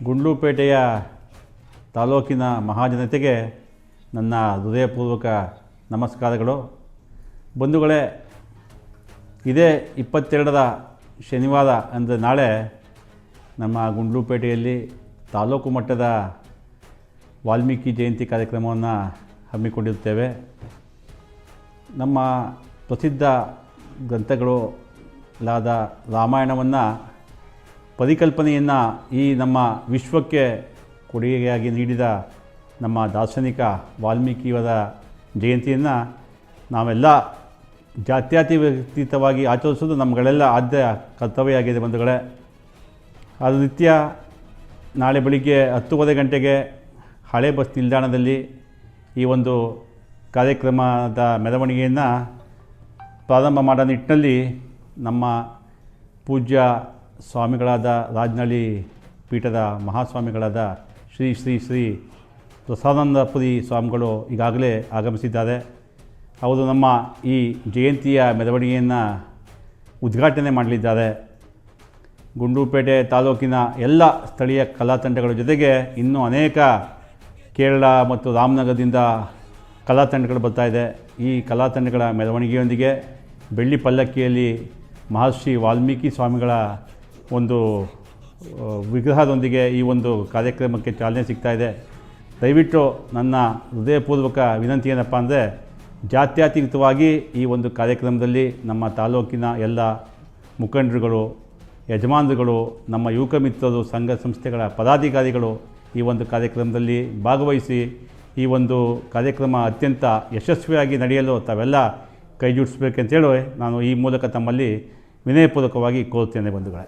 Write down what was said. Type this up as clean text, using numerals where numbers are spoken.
ಗುಂಡ್ಲುಪೇಟೆಯ ತಾಲೂಕಿನ ಮಹಾಜನತೆಗೆ ನನ್ನ ಹೃದಯಪೂರ್ವಕ ನಮಸ್ಕಾರಗಳು. ಬಂಧುಗಳೇ, ಇದೇ 22ರ ಶನಿವಾರ ಅಂದರೆ ನಾಳೆ ನಮ್ಮ ಗುಂಡ್ಲುಪೇಟೆಯಲ್ಲಿ ತಾಲೂಕು ಮಟ್ಟದ ವಾಲ್ಮೀಕಿ ಜಯಂತಿ ಕಾರ್ಯಕ್ರಮವನ್ನು ಹಮ್ಮಿಕೊಂಡಿರುತ್ತೇವೆ. ನಮ್ಮ ಪ್ರಸಿದ್ಧ ಗ್ರಂಥಗಳಾದ ರಾಮಾಯಣವನ್ನು ಪರಿಕಲ್ಪನೆಯನ್ನು ಈ ನಮ್ಮ ವಿಶ್ವಕ್ಕೆ ಕೊಡುಗೆಯಾಗಿ ನೀಡಿದ ನಮ್ಮ ದಾರ್ಶನಿಕ ವಾಲ್ಮೀಕಿಯವರ ಜಯಂತಿಯನ್ನು ನಾವೆಲ್ಲ ಜಾತ್ಯತೀತವಾಗಿ ಆಚರಿಸೋದು ನಮ್ಮಗಳೆಲ್ಲ ಆದ್ಯ ಕರ್ತವ್ಯ ಆಗಿದೆ ಬಂಧುಗಳೇ. ಅದು ನಿತ್ಯ ನಾಳೆ ಬೆಳಿಗ್ಗೆ 10:30 ಗಂಟೆಗೆ ಹಳೆ ಬಸ್ ನಿಲ್ದಾಣದಲ್ಲಿ ಈ ಒಂದು ಕಾರ್ಯಕ್ರಮದ ಮೆರವಣಿಗೆಯನ್ನು ಪ್ರಾರಂಭ ಮಾಡೋ ನಿಟ್ಟಿನಲ್ಲಿ ನಮ್ಮ ಪೂಜ್ಯ ಸ್ವಾಮಿಗಳಾದ ರಾಜನಹಳ್ಳಿ ಪೀಠದ ಮಹಾಸ್ವಾಮಿಗಳಾದ ಶ್ರೀ ಶ್ರೀ ಶ್ರೀ ಪ್ರಸಾದಾನಂದಪುರಿ ಸ್ವಾಮಿಗಳು ಈಗಾಗಲೇ ಆಗಮಿಸಿದ್ದಾರೆ. ಅವರು ನಮ್ಮ ಈ ಜಯಂತಿಯ ಮೆರವಣಿಗೆಯನ್ನು ಉದ್ಘಾಟನೆ ಮಾಡಲಿದ್ದಾರೆ. ಗುಂಡ್ಲುಪೇಟೆ ತಾಲೂಕಿನ ಎಲ್ಲ ಸ್ಥಳೀಯ ಕಲಾ ತಂಡಗಳ ಜೊತೆಗೆ ಇನ್ನೂ ಅನೇಕ ಕೇರಳ ಮತ್ತು ರಾಮನಗರದಿಂದ ಕಲಾ ತಂಡಗಳು ಬರ್ತಾಯಿದೆ. ಈ ಕಲಾ ತಂಡಗಳ ಮೆರವಣಿಗೆಯೊಂದಿಗೆ ಬೆಳ್ಳಿ ಪಲ್ಲಕ್ಕಿಯಲ್ಲಿ ಮಹರ್ಷಿ ವಾಲ್ಮೀಕಿ ಸ್ವಾಮಿಗಳ ಒಂದು ವಿಗ್ರಹದೊಂದಿಗೆ ಈ ಒಂದು ಕಾರ್ಯಕ್ರಮಕ್ಕೆ ಚಾಲನೆ ಸಿಗ್ತಾಯಿದೆ. ದಯವಿಟ್ಟು ನನ್ನ ಹೃದಯಪೂರ್ವಕ ವಿನಂತಿ ಏನಪ್ಪ ಅಂದರೆ, ಜಾತ್ಯತೀತವಾಗಿ ಈ ಒಂದು ಕಾರ್ಯಕ್ರಮದಲ್ಲಿ ನಮ್ಮ ತಾಲೂಕಿನ ಎಲ್ಲ ಮುಖಂಡರುಗಳು, ಯಜಮಾನರುಗಳು, ನಮ್ಮ ಯುವಕ ಮಿತ್ರರು, ಸಂಘ ಸಂಸ್ಥೆಗಳ ಪದಾಧಿಕಾರಿಗಳು ಈ ಒಂದು ಕಾರ್ಯಕ್ರಮದಲ್ಲಿ ಭಾಗವಹಿಸಿ ಈ ಒಂದು ಕಾರ್ಯಕ್ರಮ ಅತ್ಯಂತ ಯಶಸ್ವಿಯಾಗಿ ನಡೆಯಲು ತಾವೆಲ್ಲ ಕೈ ಜೋಡಿಸಬೇಕಂತೇಳಿ ನಾನು ಈ ಮೂಲಕ ತಮ್ಮಲ್ಲಿ ವಿನಯಪೂರ್ವಕವಾಗಿ ಕೋರುತ್ತೇನೆ ಬಂಧುಗಳೇ.